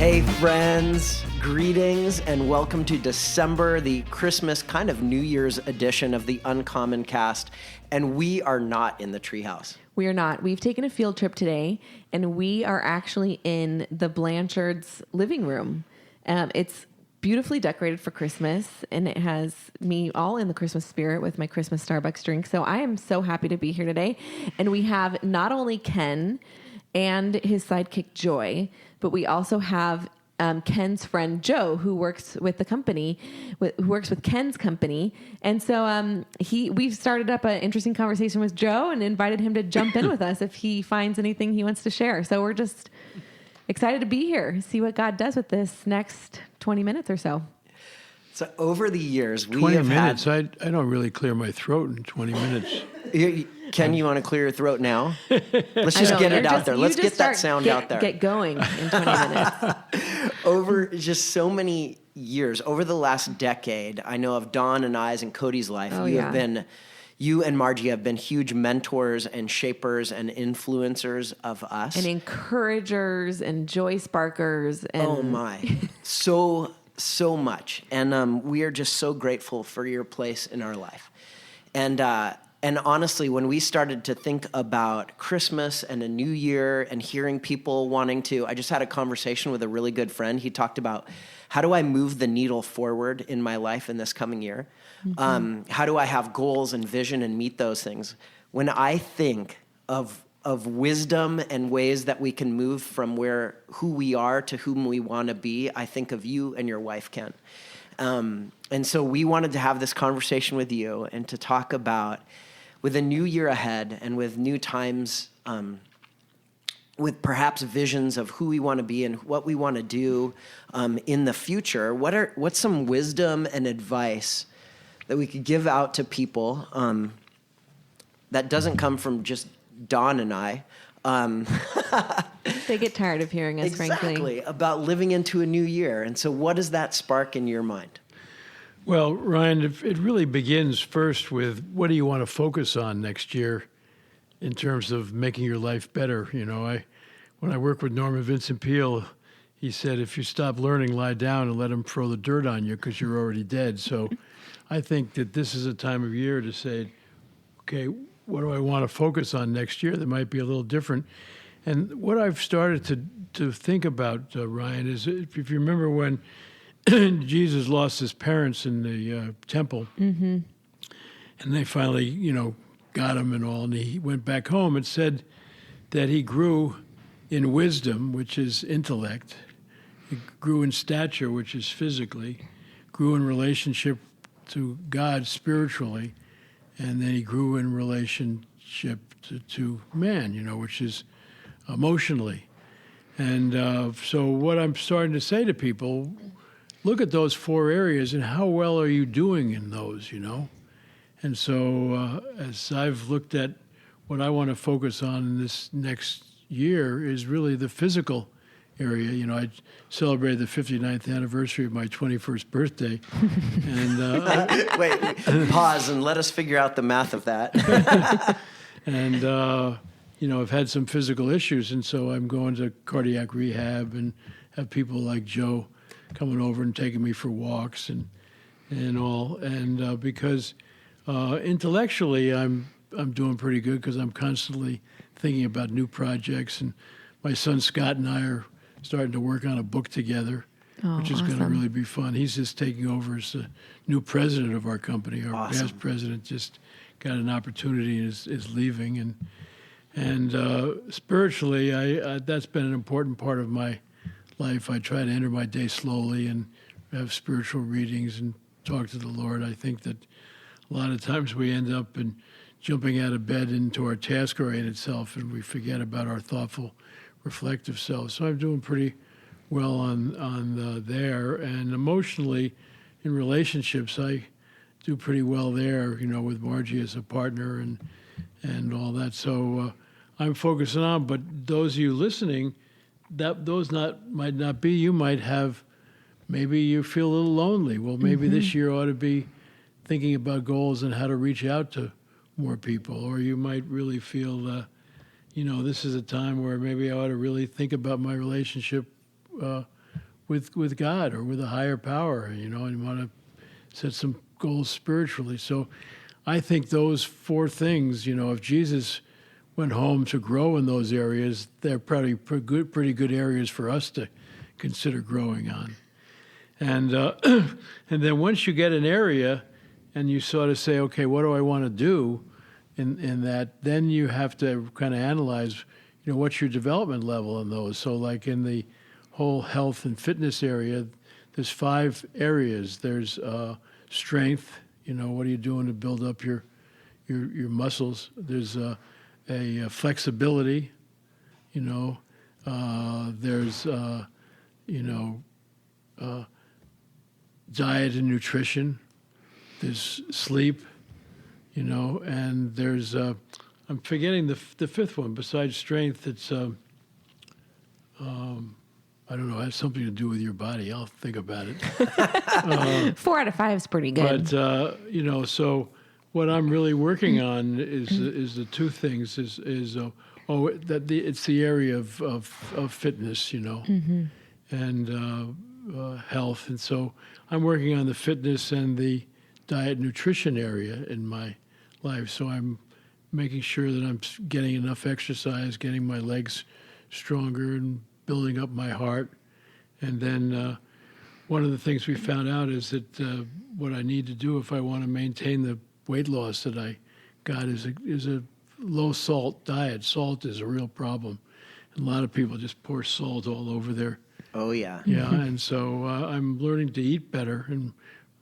Hey friends, greetings and welcome to December, the Christmas kind of New Year's edition of the Uncommon Cast. And we are not in the treehouse. We are not. We've taken a field trip today and we are actually in the Blanchards living room. It's beautifully decorated for Christmas and it has me all in the Christmas spirit with my Christmas Starbucks drink. So I am so happy to be here today. And we have not only Ken and his sidekick Joy, but we also have Ken's friend Joe, who works with the company, who works with Ken's company, and so we've started up an interesting conversation with Joe and invited him to jump in with us if he finds anything he wants to share. So we're just excited to be here, see what God does with this next 20 minutes or so. So over the years, we 20 have minutes. had... I don't really clear my throat in 20 minutes. Ken, you want to clear your throat now? Let's just get it out there. Let's get that sound out there. Get going in 20 minutes. Over just so many years, over the last decade, I know of Dawn and I's and Cody's life, you and Margie have been huge mentors and shapers and influencers of us. And encouragers and joy sparkers. And oh my, so much. And we are just so grateful for your place in our life. And honestly, when we started to think about Christmas and a new year and hearing people wanting to, I just had a conversation with a really good friend. He talked about, how do I move the needle forward in my life in this coming year? Mm-hmm. How do I have goals and vision and meet those things? When I think of wisdom and ways that we can move from who we are to whom we want to be, I think of you and your wife, Ken. And so we wanted to have this conversation with you and to talk about, with a new year ahead and with new times, with perhaps visions of who we want to be and what we want to do in the future, what's some wisdom and advice that we could give out to people that doesn't come from just Dawn and I? They get tired of hearing us, exactly, frankly. About living into a new year. And so what does that spark in your mind? Well, Ryan, it really begins first with, what do you want to focus on next year in terms of making your life better? You know, when I work with Norman Vincent Peale, he said, if you stop learning, lie down and let him throw the dirt on you because you're already dead. So I think that this is a time of year to say, okay, what do I want to focus on next year that might be a little different? And what I've started to think about, Ryan, is if you remember when Jesus lost his parents in the temple, mm-hmm. and they finally, got him and all, and he went back home, it said that he grew in wisdom, which is intellect, he grew in stature, which is physically, grew in relationship to God spiritually, and then he grew in relationship to man, which is emotionally. And so what I'm starting to say to people, look at those four areas and how well are you doing in those, And so as I've looked at what I want to focus on in this next year is really the physical area. I celebrated the 59th anniversary of my 21st birthday. And Wait, pause and let us figure out the math of that. And, I've had some physical issues, and so I'm going to cardiac rehab and have people like Joe coming over and taking me for walks and all. And because intellectually I'm doing pretty good because I'm constantly thinking about new projects. And my son Scott and I are starting to work on a book together, which is going to really be fun. He's just taking over as the new president of our company. Our past president just got an opportunity and is leaving. And spiritually, that's been an important part of my life. I try to enter my day slowly and have spiritual readings and talk to the Lord. I think that a lot of times we end up in jumping out of bed into our task-oriented self, and we forget about our thoughtful, reflective self. So I'm doing pretty well on there. And emotionally, in relationships, I do pretty well there, with Margie as a partner and all that. So I'm focusing on, but those of you listening, might not be. You might have, maybe you feel a little lonely. Well, maybe this year ought to be thinking about goals and how to reach out to more people. Or you might really feel, this is a time where maybe I ought to really think about my relationship with God or with a higher power, and you want to set some goals spiritually. So I think those four things, if Jesus went home to grow in those areas, they're probably pretty good areas for us to consider growing on. And and then once you get an area and you sort of say, okay, what do I want to do in that, then you have to kind of analyze, what's your development level in those. So like in the whole health and fitness area, there's 5 areas. There's strength, what are you doing to build up your muscles? There's a flexibility, there's diet and nutrition, there's sleep, and there's I'm forgetting the 5th one besides strength. It's I don't know, it has something to do with your body. I'll think about it. 4 out of 5 is pretty good. But so what I'm really working on is the 2 things it's the area of fitness, and health, and so I'm working on the fitness and the diet nutrition area in my life. So I'm making sure that I'm getting enough exercise, getting my legs stronger, and building up my heart. And then one of the things we found out is that what I need to do if I want to maintain the weight loss that I got is a low salt diet. Salt is a real problem. And a lot of people just pour salt all over their. Oh, yeah. Yeah, and so I'm learning to eat better, and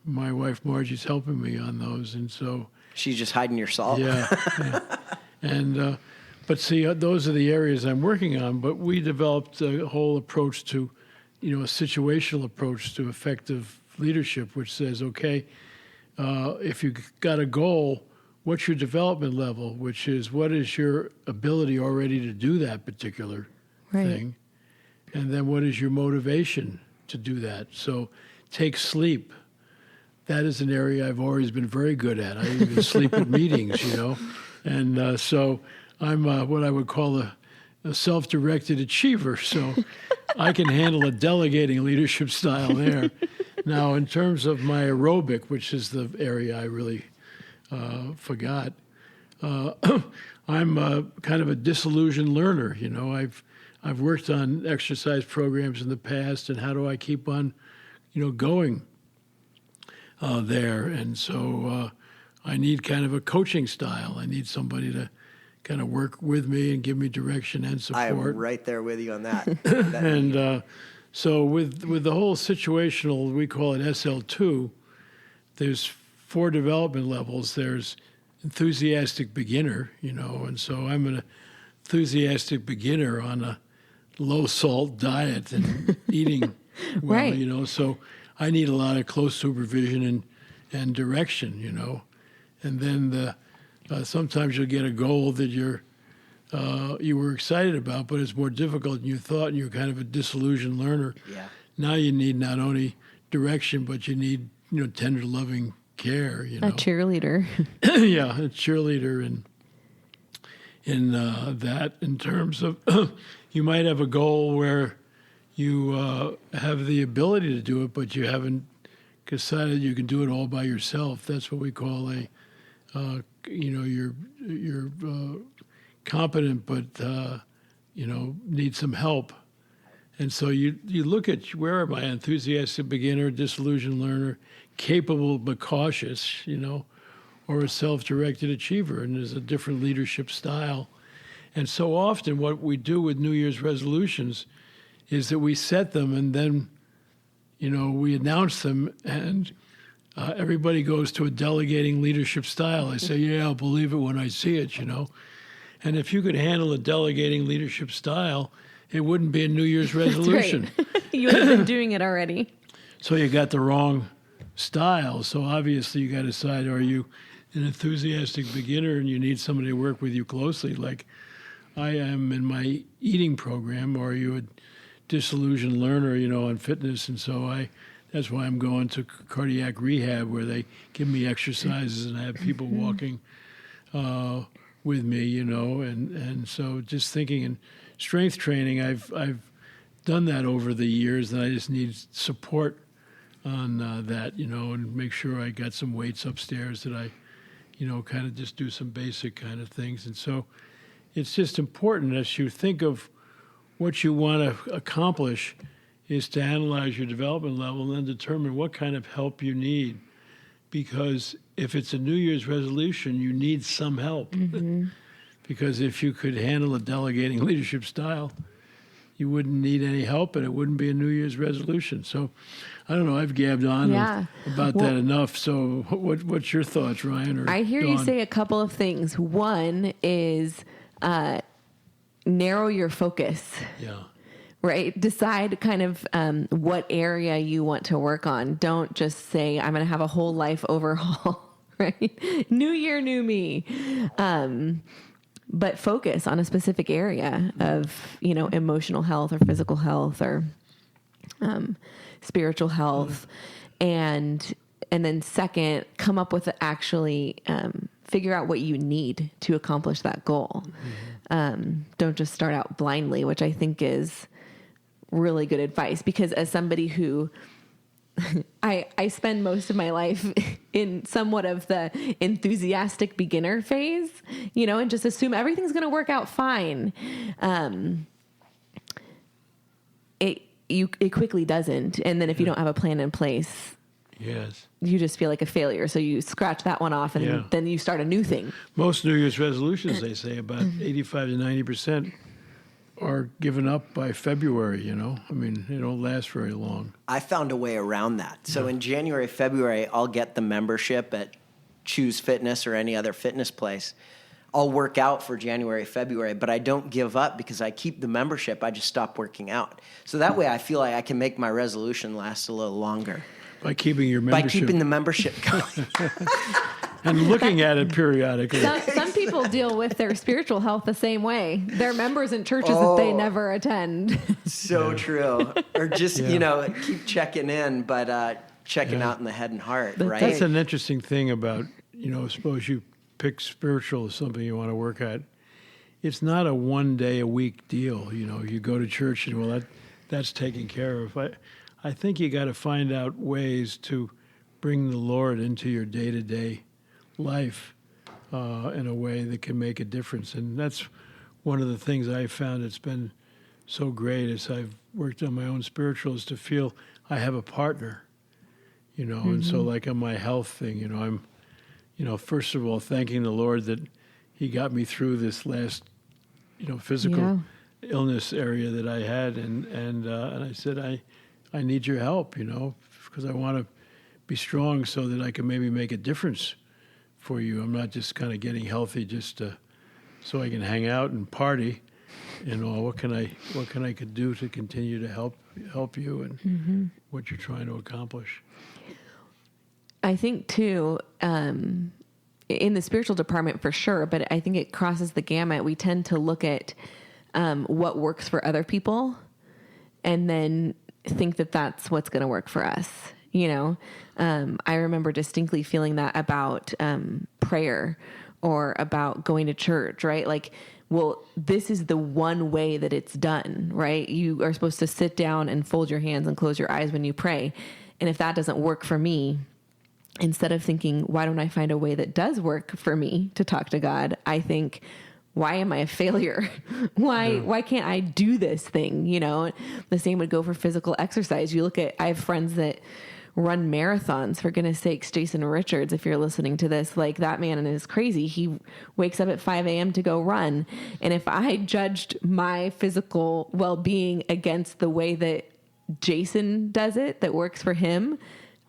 my wife Margie's helping me on those, and so. She's just hiding your salt. Yeah. And but see, those are the areas I'm working on. But we developed a whole approach to, a situational approach to effective leadership, which says, okay, if you got a goal, what's your development level? Which is, what is your ability already to do that particular thing? And then what is your motivation to do that? So take sleep. That is an area I've always been very good at. I even sleep at meetings, And so I'm what I would call a self-directed achiever. So I can handle a delegating leadership style there. Now, in terms of my aerobic, which is the area I really forgot, I'm kind of a disillusioned learner. I've worked on exercise programs in the past, and how do I keep on, going there? And so I need kind of a coaching style. I need somebody to kind of work with me and give me direction and support. I am right there with you on that. And so with the whole situational, we call it SL2, there's 4 development levels. There's enthusiastic beginner, and so I'm an enthusiastic beginner on a low salt diet and eating well, right. So I need a lot of close supervision and direction, and then sometimes you'll get a goal that you were excited about, but it's more difficult than you thought, and you're kind of a disillusioned learner. Yeah. Now you need not only direction, but you need tender, loving care. A cheerleader. Yeah, a cheerleader, and in that, in terms of you might have a goal where you have the ability to do it, but you haven't decided you can do it all by yourself. That's what we call you're competent, but need some help. And so you look at, where am I? Enthusiastic beginner, disillusioned learner, capable but cautious, or a self-directed achiever, and there's a different leadership style. And so often what we do with New Year's resolutions is that we set them, and then, we announce them, and everybody goes to a delegating leadership style. I say, yeah, I'll believe it when I see it, And if you could handle a delegating leadership style, it wouldn't be a New Year's resolution. That's right. You would have been doing it already. So you got the wrong style. So obviously you got to decide, are you an enthusiastic beginner and you need somebody to work with you closely, like I am in my eating program, or are you a disillusioned learner, on fitness? And so that's why I'm going to cardiac rehab, where they give me exercises and I have people walking with me, and so just thinking in strength training, I've done that over the years, and I just need support on that, and make sure I got some weights upstairs that I, kind of just do some basic kind of things. And so it's just important as you think of what you want to accomplish is to analyze your development level and then determine what kind of help you need. Because if it's a New Year's resolution, you need some help. Mm-hmm. Because if you could handle a delegating leadership style, you wouldn't need any help and it wouldn't be a New Year's resolution. So I don't know, I've gabbed on about that enough. So what's your thoughts, Ryan? Or I hear Dawn? you say a couple of things. One is narrow your focus. Yeah. Right? Decide kind of what area you want to work on. Don't just say, I'm going to have a whole life overhaul, right? New year, new me. But focus on a specific area of, emotional health or physical health or spiritual health. And then second, come up with actually figure out what you need to accomplish that goal. Don't just start out blindly, which I think is really good advice, because as somebody who I spend most of my life in somewhat of the enthusiastic beginner phase, and just assume everything's going to work out fine. It quickly doesn't. And then if you don't have a plan in place, yes, you just feel like a failure. So you scratch that one off and then you start a new thing. Most New Year's resolutions, they say about 85 to 90% are given up by February, I mean, they don't last very long. I found a way around that. So in January, February, I'll get the membership at Choose Fitness or any other fitness place. I'll work out for January, February, but I don't give up because I keep the membership. I just stop working out. So that way I feel like I can make my resolution last a little longer. By keeping your membership. By keeping the membership going. And looking at it periodically. Some people deal with their spiritual health the same way. They're members in churches that they never attend. So true. Or just, keep checking in, but checking out in the head and heart, right? That's an interesting thing about, suppose you pick spiritual as something you want to work at. It's not a 1 day a week deal. You go to church and, that's taken care of. I think you got to find out ways to bring the Lord into your day-to-day life in a way that can make a difference. And that's one of the things I found that's been so great as I've worked on my own spiritual is to feel I have a partner, and so like on my health thing, I'm, first of all, thanking the Lord that he got me through this last, physical illness area that I had. And I said, I need your help, because I want to be strong so that I can maybe make a difference for you. I'm not just kind of getting healthy just so I can hang out and party. What can I could do to continue to help you and what you're trying to accomplish? I think too, in the spiritual department for sure, but I think it crosses the gamut. We tend to look at what works for other people and then think that that's what's going to work for us. I remember distinctly feeling that about prayer or about going to church, right? Like, well, this is the one way that it's done, right? You are supposed to sit down and fold your hands and close your eyes when you pray. And if that doesn't work for me, instead of thinking, why don't I find a way that does work for me to talk to God? I think, why am I a failure? Why can't I do this thing? The same would go for physical exercise. You look at, I have friends that run marathons, for goodness sakes. Jason Richards, if you're listening to this, like, that man is crazy. He wakes up at 5 a.m. to go run. And if I judged my physical well-being against the way that Jason does it, that works for him,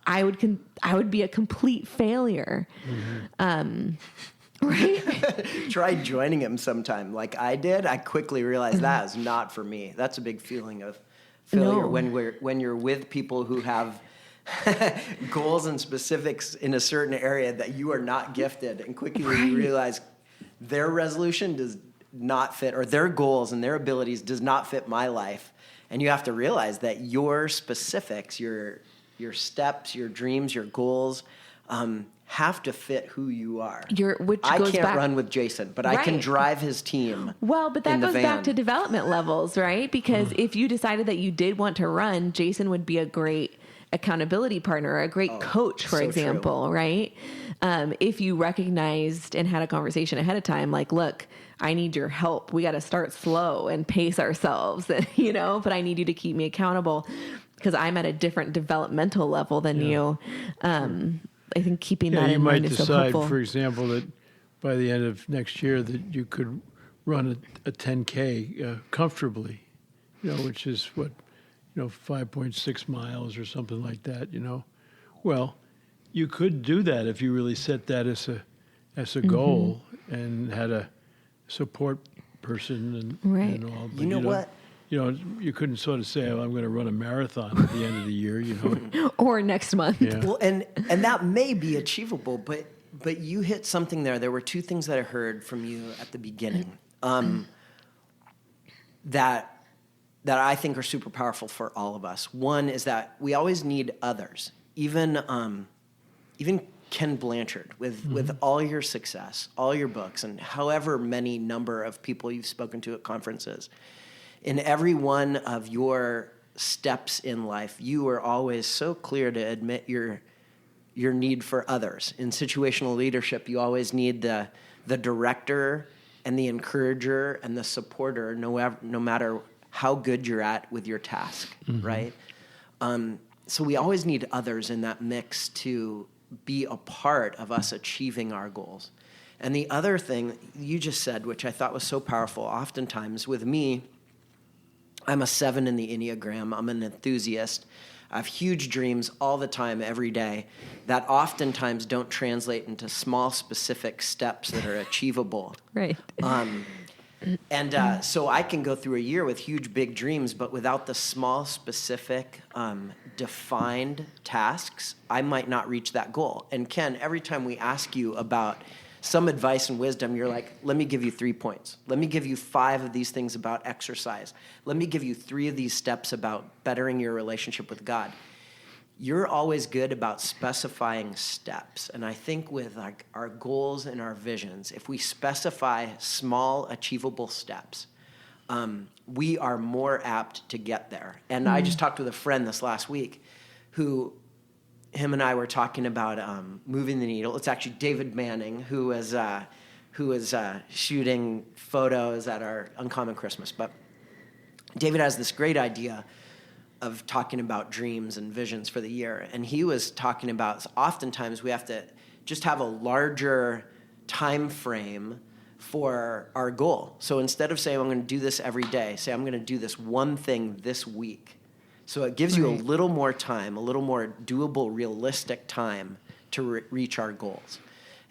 I would be a complete failure. Right? Try joining him sometime like I did. I quickly realized that is not for me. That's a big feeling of failure when you're with people who have goals and specifics in a certain area that you are not gifted, and quickly you realize their resolution does not fit, or their goals and their abilities does not fit my life. And you have to realize that your specifics, your steps, your dreams, your goals have to fit who you are. Which I goes can't back, run with Jason, but I can Right. drive his team. Well, but that in the goes van. back to development levels, right? Because if you decided that you did want to run, Jason would be a great accountability partner, a great coach, for so example, right? If you recognized and had a conversation ahead of time, like, look, I need your help. We got to start slow and pace ourselves, but I need you to keep me accountable because I'm at a different developmental level than you. I think keeping that you in might mind is so decide, helpful. for example, that by the end of next year that you could run a 10K comfortably, which is 5.6 miles or something like that. Well, you could do that if you really set that as a goal and had a support person Right. and all. But You know what? You couldn't sort of say, "Oh, I'm going to run a marathon at the end of the year." Or next month. Yeah. Well, and that may be achievable, but you hit something there. There were two things that I heard from you at the beginning that I think are super powerful for all of us. One is that we always need others. Even Ken Blanchard, with all your success, all your books, and however many number of people you've spoken to at conferences, in every one of your steps in life, you are always so clear to admit your need for others. In situational leadership, you always need the director and the encourager and the supporter, no matter how good you're at with your task, right? So we always need others in that mix to be a part of us achieving our goals. And the other thing you just said, which I thought was so powerful, oftentimes with me, I'm a 7 in the Enneagram. I'm an enthusiast. I have huge dreams all the time, every day, that oftentimes don't translate into small, specific steps that are achievable. Right. So I can go through a year with huge, big dreams, but without the small, specific, defined tasks, I might not reach that goal. And Ken, every time we ask you about some advice and wisdom, you're like, let me give you 3 points. Let me give you 5 of these things about exercise. Let me give you 3 of these steps about bettering your relationship with God. You're always good about specifying steps. And I think with our goals and our visions, if we specify small, achievable steps, we are more apt to get there. And I just talked with a friend this last week him and I were talking about moving the needle. It's actually David Manning, who is shooting photos at our Uncommon Christmas. But David has this great idea of talking about dreams and visions for the year. And he was talking about oftentimes we have to just have a larger time frame for our goal. So instead of saying, I'm going to do this every day, say, I'm going to do this one thing this week. So it gives you a little more time, a little more doable, realistic time to reach our goals.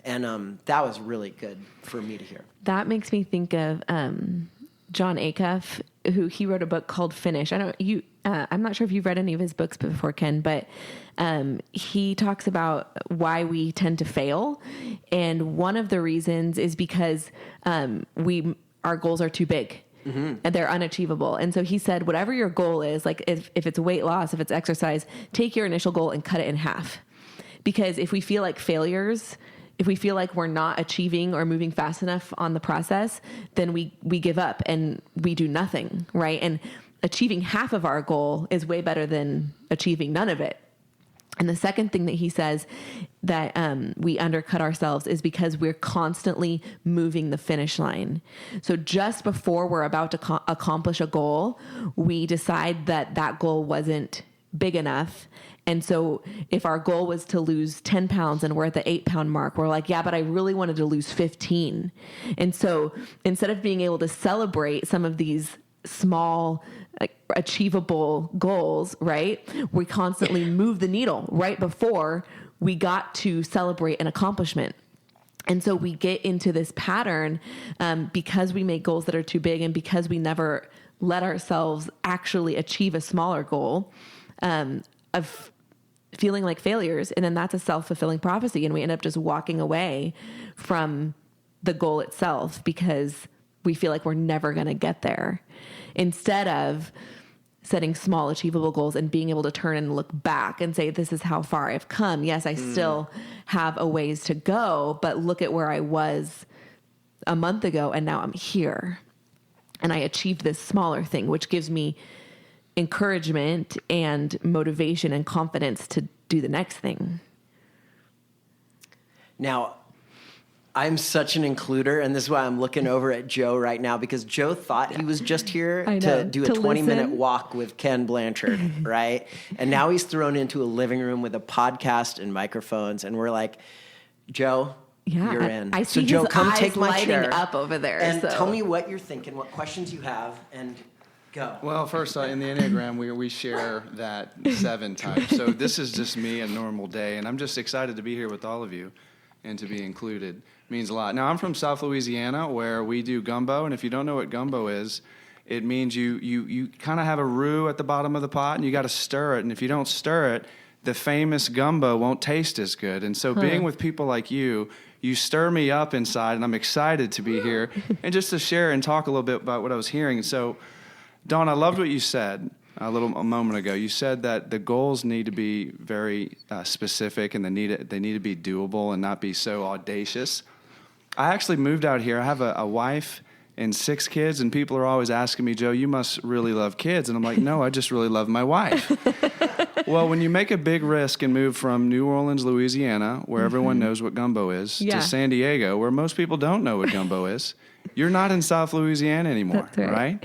And that was really good for me to hear. That makes me think of John Acuff, who he wrote a book called Finish. I'm not sure if you've read any of his books before, Ken, but he talks about why we tend to fail. And one of the reasons is because our goals are too big. And they're unachievable. And so he said, whatever your goal is, like if it's weight loss, if it's exercise, take your initial goal and cut it in half. Because if we feel like failures, if we feel like we're not achieving or moving fast enough on the process, then we give up and we do nothing, right? And achieving half of our goal is way better than achieving none of it. And the second thing that he says that we undercut ourselves is because we're constantly moving the finish line. So just before we're about to accomplish a goal, we decide that goal wasn't big enough. And so if our goal was to lose 10 pounds and we're at the 8-pound mark, we're like, yeah, but I really wanted to lose 15. And so instead of being able to celebrate some of these small, achievable goals, right? We constantly move the needle right before we got to celebrate an accomplishment. And so we get into this pattern because we make goals that are too big and because we never let ourselves actually achieve a smaller goal of feeling like failures. And then that's a self-fulfilling prophecy. And we end up just walking away from the goal itself because we feel like we're never going to get there, instead of setting small achievable goals and being able to turn and look back and say, this is how far I've come. Yes, I still have a ways to go, but look at where I was a month ago and now I'm here. And I achieved this smaller thing, which gives me encouragement and motivation and confidence to do the next thing. Now, I'm such an includer, and this is why I'm looking over at Joe right now, because Joe thought he was just here to do a 20-minute walk with Ken Blanchard, right? And now he's thrown into a living room with a podcast and microphones, and we're like, Joe, you're in. I see Joe, his come eyes take my lighting chair up over there. and tell me what you're thinking, what questions you have, and go. Well, first, in the Enneagram, we share that 7 type. So this is just me, a normal day, and I'm just excited to be here with all of you and to be included. It means a lot. Now, I'm from South Louisiana, where we do gumbo, and if you don't know what gumbo is, it means you kind of have a roux at the bottom of the pot, and you got to stir it, and if you don't stir it, the famous gumbo won't taste as good. And so being with people like you stir me up inside, and I'm excited to be here and just to share and talk a little bit about what I was hearing. And so, Dawn, I loved what you said a moment ago. You said that the goals need to be very specific, and they need to be doable and not be so audacious. I actually moved out here. I have a wife and 6 kids, and people are always asking me, Joe, you must really love kids. And I'm like, no, I just really love my wife. Well, when you make a big risk and move from New Orleans, Louisiana, where everyone knows what gumbo is, to San Diego, where most people don't know what gumbo is, you're not in South Louisiana anymore, That's right?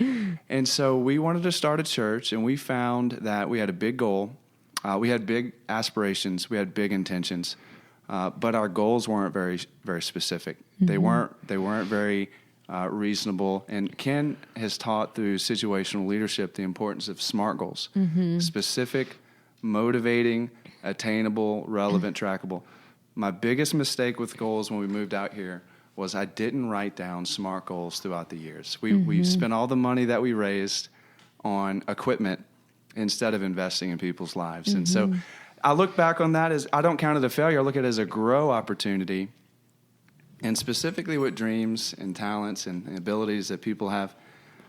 And so we wanted to start a church, and we found that we had a big goal. We had big aspirations. We had big intentions. But our goals weren't very, very specific. They weren't very reasonable. And Ken has taught through situational leadership the importance of SMART goals: specific, motivating, attainable, relevant, trackable. My biggest mistake with goals when we moved out here was I didn't write down SMART goals throughout the years. We spent all the money that we raised on equipment instead of investing in people's lives. And so I look back on that as, I don't count it a failure. I look at it as a grow opportunity. And specifically with dreams and talents and abilities that people have,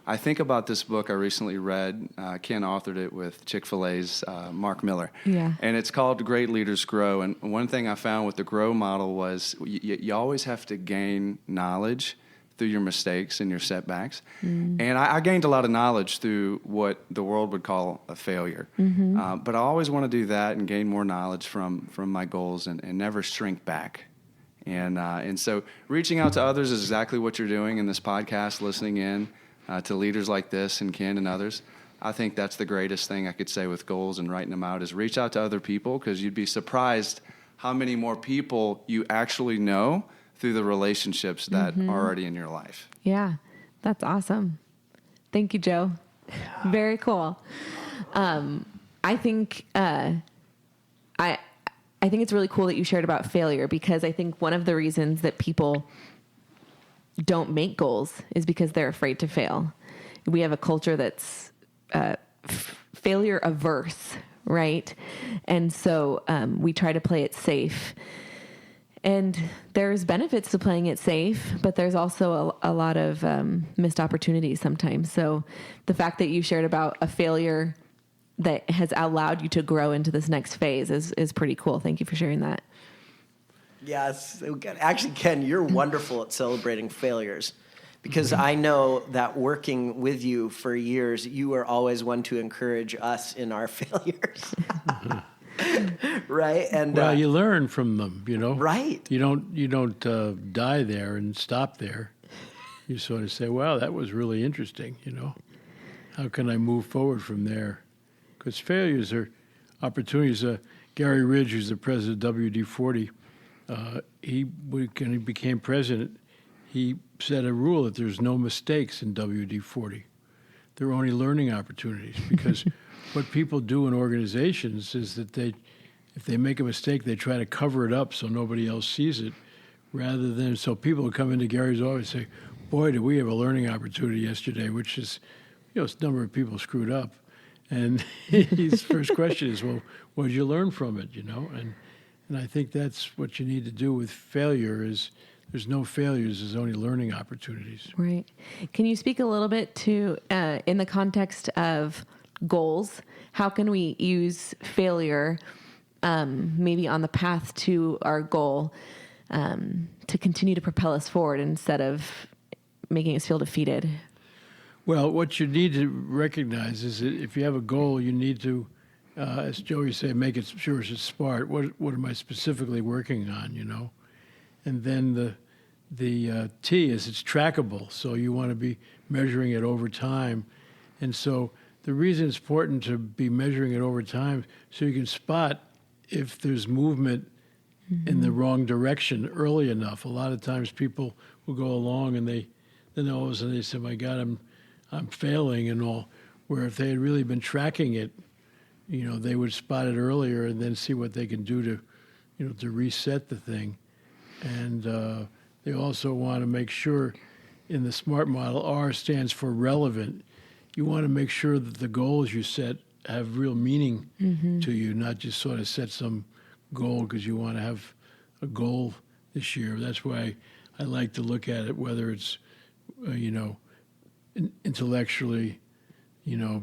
I think about this book I recently read. Ken authored it with Chick-fil-A's Mark Miller. Yeah. And it's called Great Leaders Grow. And one thing I found with the grow model was you always have to gain knowledge through your mistakes and your setbacks. And I gained a lot of knowledge through what the world would call a failure. But I always want to do that and gain more knowledge from my goals and never shrink back. And so reaching out to others is exactly what you're doing in this podcast, listening in to leaders like this and Ken and others. I think that's the greatest thing I could say with goals and writing them out is reach out to other people, because you'd be surprised how many more people you actually know through the relationships that are already in your life. Yeah, that's awesome. Thank you, Joe. Very cool. I think I think it's really cool that you shared about failure, because I think one of the reasons that people don't make goals is because they're afraid to fail. We have a culture that's failure averse, right? And so we try to play it safe. And there's benefits to playing it safe, but there's also a lot of missed opportunities sometimes. So the fact that you shared about a failure that has allowed you to grow into this next phase is pretty cool. Thank you for sharing that. Yes. Actually, Ken, you're wonderful at celebrating failures, because I know that working with you for years, you are always one to encourage us in our failures. Right? And well, you learn from them, Right. You don't die there and stop there. You sort of say, wow, that was really interesting, How can I move forward from there? Because failures are opportunities. Gary Ridge, who's the president of WD-40, when he became president, he set a rule that there's no mistakes in WD-40. There are only learning opportunities, because what people do in organizations is that if they make a mistake, they try to cover it up so nobody else sees it, rather than so people will come into Gary's office and say, boy, did we have a learning opportunity yesterday, which is, a number of people screwed up. And his first question is, well, what did you learn from it, And I think that's what you need to do with failure is there's no failures, there's only learning opportunities. Right. Can you speak a little bit to, in the context of goals? How can we use failure, maybe on the path to our goal, to continue to propel us forward instead of making us feel defeated? Well, what you need to recognize is that if you have a goal, you need to, as Joey said, make it sure it's smart. What am I specifically working on, And then the T is it's trackable. So you want to be measuring it over time. And so the reason it's important to be measuring it over time so you can spot if there's movement in the wrong direction early enough. A lot of times people will go along and then all of a sudden they say, my God, I'm failing and all. Where if they had really been tracking it, they would spot it earlier and then see what they can do to reset the thing. And they also want to make sure in the SMART model, R stands for relevant. You want to make sure that the goals you set have real meaning to you, not just sort of set some goal because you want to have a goal this year. That's why I like to look at it, whether it's, intellectually,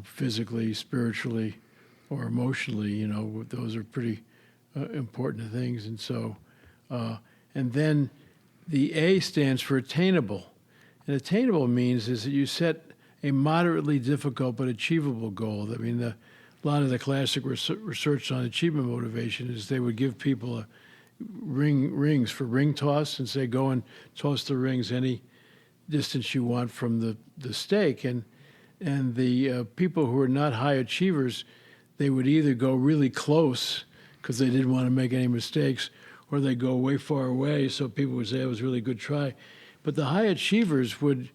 physically, spiritually, or emotionally, those are pretty important things. And so, and then the A stands for attainable. And attainable means is that you set a moderately difficult but achievable goal. I mean, a lot of the classic research on achievement motivation is they would give people rings for ring toss and say, go and toss the rings any distance you want from the stake. And the people who are not high achievers, they would either go really close because they didn't want to make any mistakes, or they go way far away so people would say it was a really good try. But the high achievers would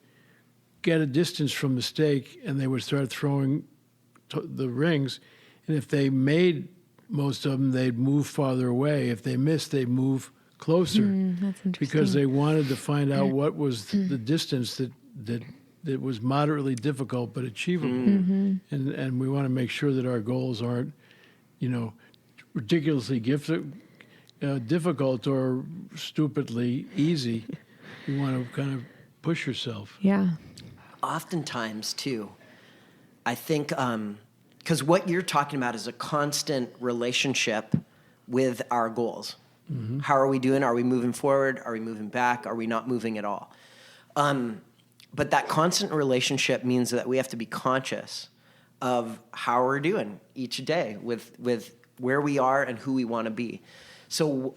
get a distance from the stake and they would start throwing the rings. And if they made most of them, they'd move farther away. If they missed, they'd move closer. That's interesting. Because they wanted to find out what was the distance that was moderately difficult but achievable. And we want to make sure that our goals aren't, ridiculously difficult or stupidly easy. You want to kind of push yourself. Yeah. Oftentimes, too, I think, because what you're talking about is a constant relationship with our goals. How are we doing? Are we moving forward? Are we moving back? Are we not moving at all? But that constant relationship means that we have to be conscious of how we're doing each day with where we are and who we want to be. So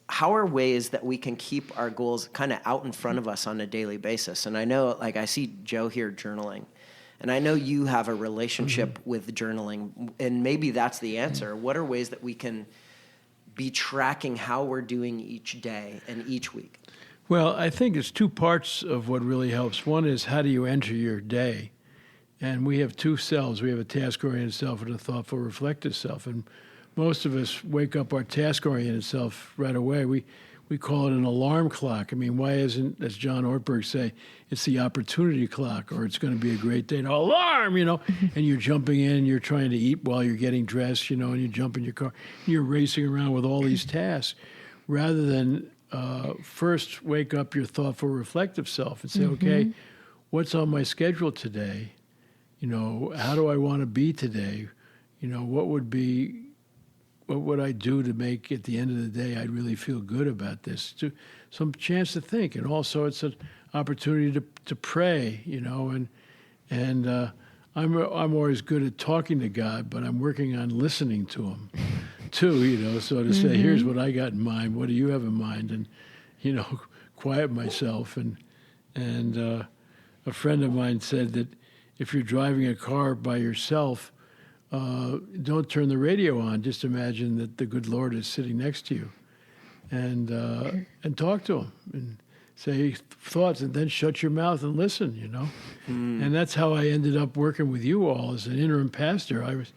how are ways that we can keep our goals kind of out in front of us on a daily basis? And I know, I see Joe here journaling, and I know you have a relationship with journaling, and maybe that's the answer. What are ways that we can be tracking how we're doing each day and each week? Well, I think it's two parts of what really helps. One is how do you enter your day? And we have two selves. We have a task-oriented self and a thoughtful, reflective self. And most of us wake up our task-oriented self right away. We call it an alarm clock. I mean, why isn't, as John Ortberg say, it's the opportunity clock, or it's going to be a great day. No, alarm, and you're jumping in, you're trying to eat while you're getting dressed, and you jump in your car. And you're racing around with all these tasks rather than first wake up your thoughtful, reflective self and say, okay, what's on my schedule today? How do I want to be today? What would I do to make, at the end of the day, I'd really feel good about this? Some chance to think. And also it's an opportunity to pray, and I'm always good at talking to God, but I'm working on listening to him too, so to say, here's what I got in mind. What do you have in mind? And, quiet myself. And a friend of mine said that if you're driving a car by yourself, don't turn the radio on. Just imagine that the good Lord is sitting next to you, and talk to him and say thoughts, and then shut your mouth and listen. And that's how I ended up working with you all as an interim pastor. I was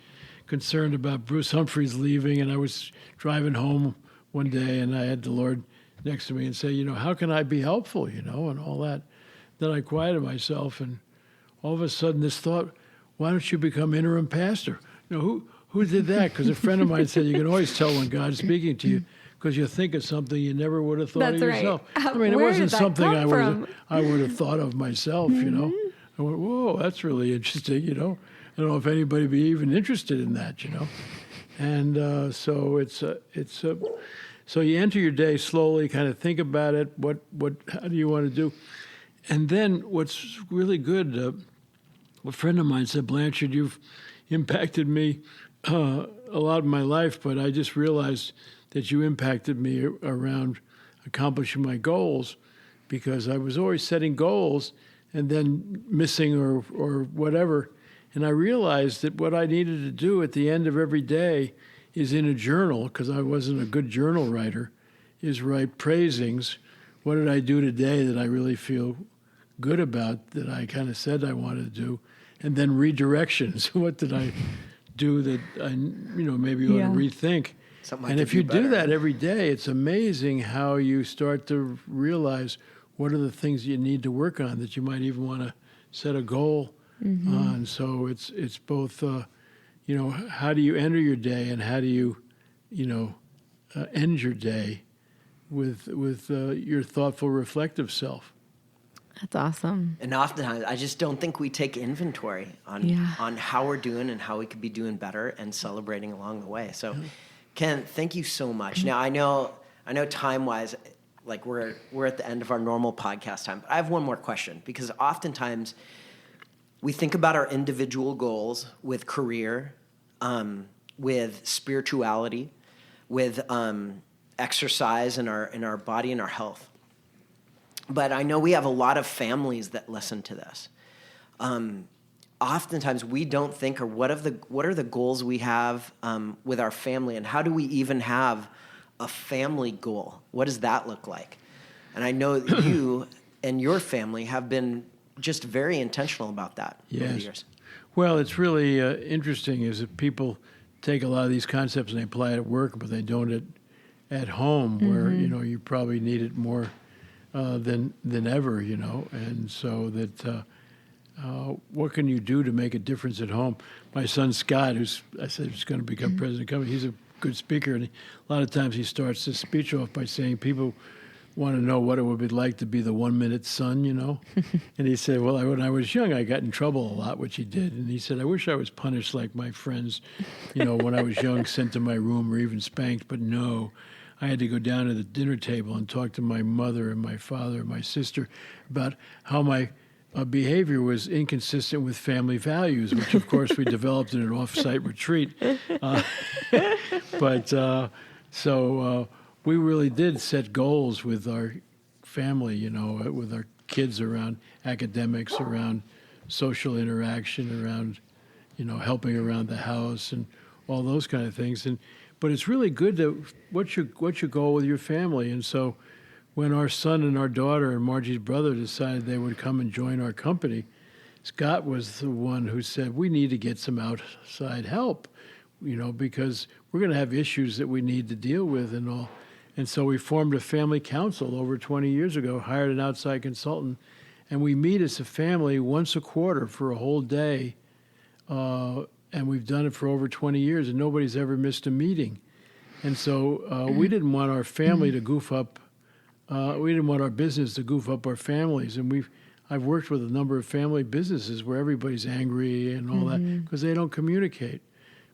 concerned about Bruce Humphreys leaving, and I was driving home one day, and I had the Lord next to me and say, how can I be helpful? And all that. Then I quieted myself, and all of a sudden this thought, why don't you become interim pastor? Who did that? Because a friend of mine said you can always tell when God's speaking to you because you think of something you never would have thought That's of right. yourself. I mean, it Where wasn't did that something come I would have thought of myself, I went, whoa, that's really interesting, I don't know if anybody would be even interested in that, And so so you enter your day slowly, kind of think about it. How do you want to do? And then what's really good, a friend of mine said, Blanchard, you've impacted me a lot in my life, but I just realized that you impacted me around accomplishing my goals, because I was always setting goals and then missing or whatever. And I realized that what I needed to do at the end of every day is in a journal, because I wasn't a good journal writer, is write praisings. What did I do today that I really feel good about, that I kind of said I wanted to do? And then redirections. What did I do that I maybe ought to rethink? Something And if you do that every day, it's amazing how you start to realize what are the things you need to work on, that you might even want to set a goal on. So it's both, how do you enter your day, and how do you, end your day with your thoughtful, reflective self. That's awesome. And oftentimes, I just don't think we take inventory on how we're doing and how we could be doing better, and celebrating along the way. So, Ken, thank you so much. Now, I know time-wise, like we're at the end of our normal podcast time, but I have one more question, because oftentimes we think about our individual goals with career, with spirituality, with exercise in our body and our health. But I know we have a lot of families that listen to this. Oftentimes we don't think, or what are the goals we have with our family, and how do we even have a family goal? What does that look like? And I know you and your family have been just very intentional about that over the years. Well, it's really interesting is that people take a lot of these concepts and they apply it at work, but they don't at home, where you probably need it more than ever, and so that what can you do to make a difference at home? My son Scott, who's going to become president of the company, he's a good speaker, and a lot of times he starts his speech off by saying people want to know what it would be like to be the 1 minute son, And he said, well, when I was young, I got in trouble a lot, which he did. And he said, I wish I was punished like my friends, when I was young, sent to my room or even spanked, but no. I had to go down to the dinner table and talk to my mother and my father and my sister about how my behavior was inconsistent with family values, which, of course, we developed in an off-site retreat. So we really did set goals with our family, with our kids around academics, around social interaction, around, helping around the house and all those kind of things. But it's really good to what's your goal with your family. And so when our son and our daughter and Margie's brother decided they would come and join our company, Scott was the one who said, we need to get some outside help, because we're going to have issues that we need to deal with and all. And so we formed a family council over 20 years ago, hired an outside consultant, and we meet as a family once a quarter for a whole day. And we've done it for over 20 years, and nobody's ever missed a meeting. And so we didn't want our family to goof up. We didn't want our business to goof up our families. And I've worked with a number of family businesses where everybody's angry and all that because they don't communicate.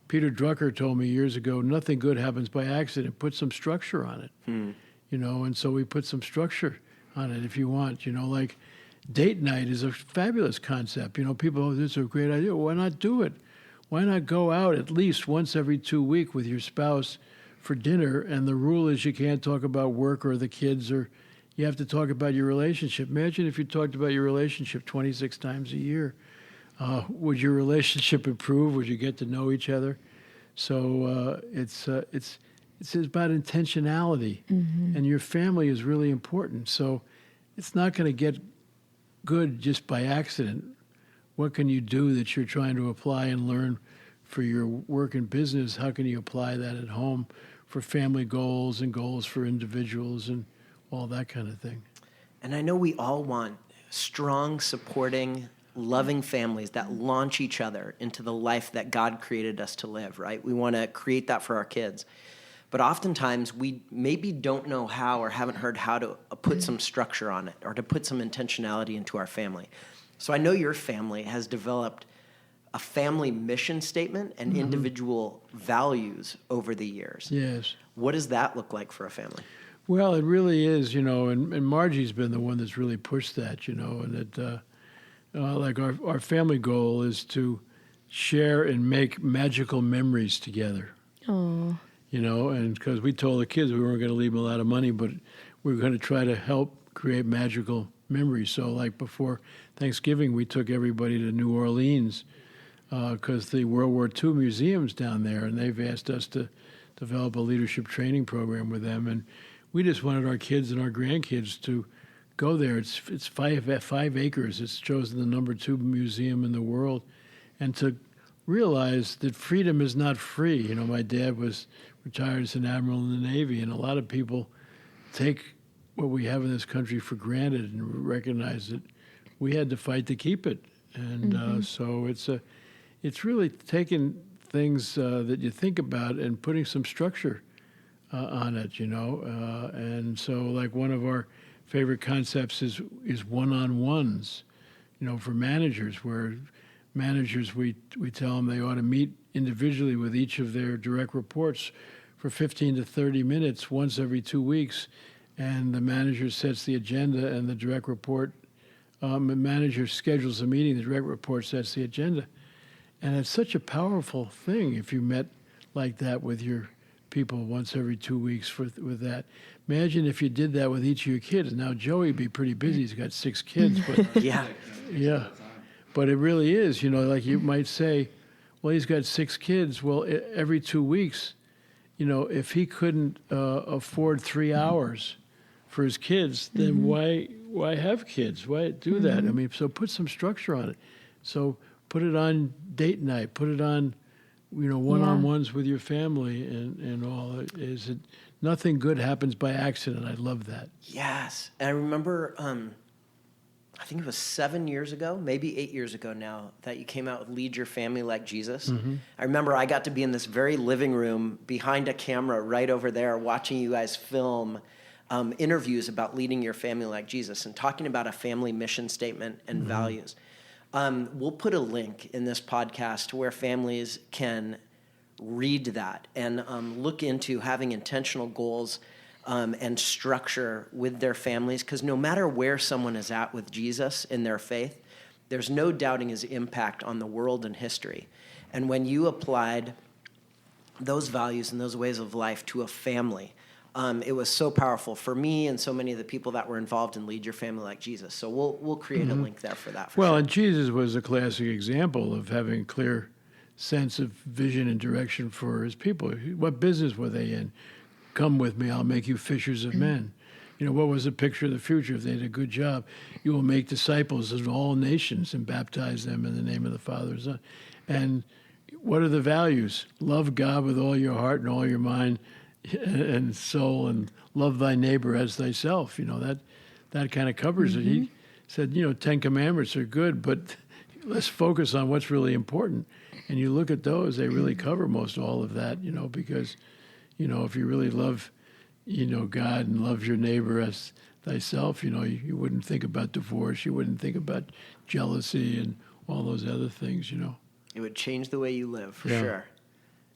Peter Drucker told me years ago, nothing good happens by accident. Put some structure on it. And so we put some structure on it if you want. Like date night is a fabulous concept. People, this is a great idea. Why not do it? Why not go out at least once every 2 weeks with your spouse for dinner? And the rule is you can't talk about work or the kids, or you have to talk about your relationship. Imagine if you talked about your relationship 26 times a year. Would your relationship improve? Would you get to know each other? So it's about intentionality, and your family is really important. So it's not going to get good just by accident. What can you do that you're trying to apply and learn for your work and business? How can you apply that at home for family goals and goals for individuals and all that kind of thing? And I know we all want strong, supporting, loving families that launch each other into the life that God created us to live, right? We want to create that for our kids. But oftentimes we maybe don't know how or haven't heard how to put some structure on it or to put some intentionality into our family. So I know your family has developed a family mission statement and individual values over the years. Yes. What does that look like for a family? Well, it really is, and Margie's been the one that's really pushed that, and it, like our family goal is to share and make magical memories together. Oh. And because we told the kids we weren't going to leave them a lot of money, but we were going to try to help create magical memories. So like before Thanksgiving, we took everybody to New Orleans because the World War II museum's down there, and they've asked us to develop a leadership training program with them. And we just wanted our kids and our grandkids to go there. It's 5 acres. It's chosen the number 2 museum in the world. And to realize that freedom is not free. My dad was retired as an admiral in the Navy, and a lot of people take what we have in this country for granted and recognize that we had to fight to keep it. And so it's really taking things that you think about and putting some structure on it, and so like one of our favorite concepts is one-on-ones, for managers, where managers, we tell them they ought to meet individually with each of their direct reports for 15 to 30 minutes once every 2 weeks, and the manager sets the agenda, and the direct report, the manager schedules a meeting, the direct report sets the agenda. And it's such a powerful thing if you met like that with your people once every 2 weeks with that. Imagine if you did that with each of your kids. Now, Joey'd be pretty busy. He's got 6 kids. But Yeah. yeah. But it really is, like you might say, well, he's got 6 kids. Well, every 2 weeks, if he couldn't afford 3 hours for his kids, then why have kids? Why do that? I mean, so put some structure on it. So put it on date night. Put it on, one-on-ones with your family and all. Nothing good happens by accident. I love that. Yes. And I remember, I think it was 7 years ago, maybe 8 years ago now, that you came out with Lead Your Family Like Jesus. I remember I got to be in this very living room behind a camera right over there watching you guys film interviews about leading your family like Jesus and talking about a family mission statement and values. We'll put a link in this podcast to where families can read that and look into having intentional goals and structure with their families, because no matter where someone is at with Jesus in their faith, there's no doubting his impact on the world and history. And when you applied those values and those ways of life to a family, it was so powerful for me and so many of the people that were involved in Lead Your Family Like Jesus. So we'll create a link there for that. Well, and Jesus was a classic example of having a clear sense of vision and direction for his people. What business were they in? Come with me, I'll make you fishers of men. What was the picture of the future if they did a good job? You will make disciples of all nations and baptize them in the name of the Father and Son. And what are the values? Love God with all your heart and all your mind and soul, and love thy neighbor as thyself. That kind of covers it. He said, 10 commandments are good, but let's focus on what's really important. And you look at those, they really cover most all of that, because, if you really love, God and love your neighbor as thyself, you wouldn't think about divorce, you wouldn't think about jealousy and all those other things, It would change the way you live, for sure.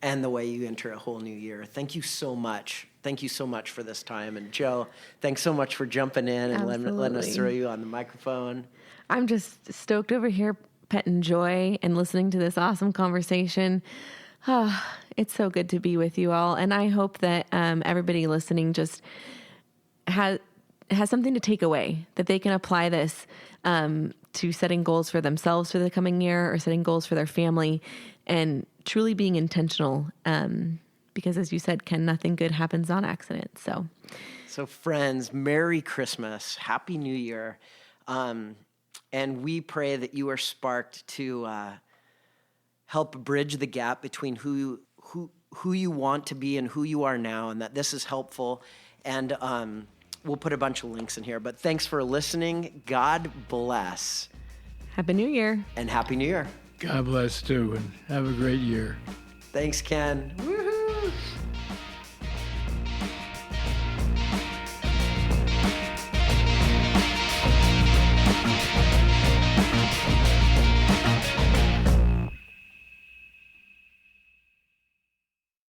And the way you enter a whole new year. Thank you so much. Thank you so much for this time. And Joe, thanks so much for jumping in and letting us throw you on the microphone. I'm just stoked over here, petting joy and listening to this awesome conversation. It's so good to be with you all. And I hope that everybody listening just has something to take away, that they can apply this to setting goals for themselves for the coming year or setting goals for their family and truly being intentional. Because as you said, Ken, nothing good happens on accident. So friends, Merry Christmas, Happy New Year. And we pray that you are sparked to help bridge the gap between who you want to be and who you are now, and that this is helpful. And we'll put a bunch of links in here. But thanks for listening. God bless. Happy New Year. And Happy New Year. God bless too, and have a great year. Thanks, Ken. Woo.